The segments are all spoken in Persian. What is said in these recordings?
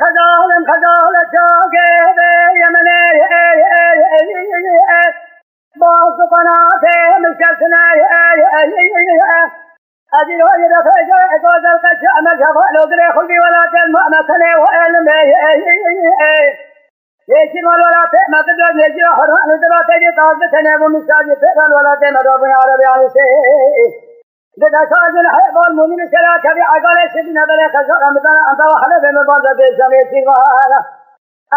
خزالم خزالة شاقه يمني باز قناته مشكلتنا أجل وجد فجأة أجوز القشع مذهب لو دري خلقي ولا تلمع مكني وعلمي يشير ولا تأمى قدر يجري حران ودرا تجي طاقتنا ومساجد فعل ولا تأمى ربنا عربي عن شيء إذا ساج الحيوان مؤمن سلا كبي عقل سيدنا بلا خزر مثلا أنت وحده بمبارد بيسام يسيقها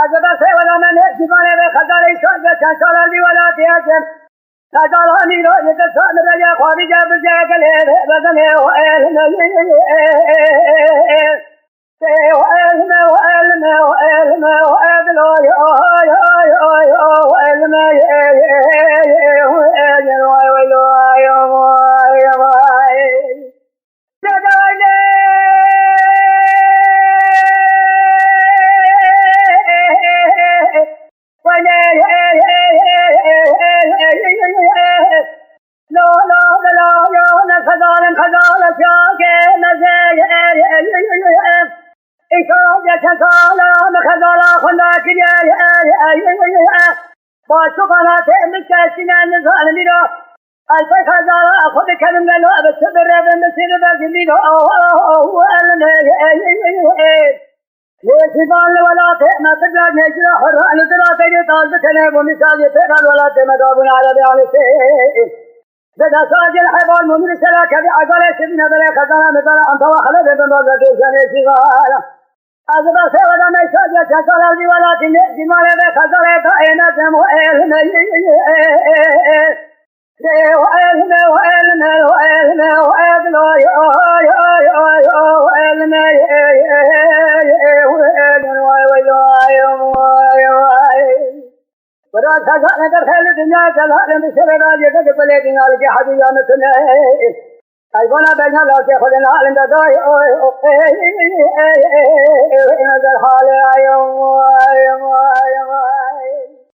أجب سي ولا من يسيقان بخزر يساج شانشال لي ولا تيجن خزر أمير يتسان رجع خارج برجع كله بدنه وعلمه باشقنا تمسكنا نزال ميرا ألف خزارة أخذ كلام لنا بسبر بمسير بجميل يشفان ولا تأمى تجرى نجرى حرة نجرى تجرى طالبتنا ومثال يتغل ولا تأمى دابنا على بيان سيء إذا ساج الحيوان مؤمن سلا كبي عقل سيدنا بلا خزانة مثلا أنت وحده بمبارد بيسام يسيقها أجب سوى ما يساج شانشال لي ولا تجمال بخزر كائنات وعلمه ولا تزال دخل الدنيا كالهرم بسبب راجك بلدنا لك حبيبا مثله أيضا بين الله تأخذنا عند داي هذا الحال يوم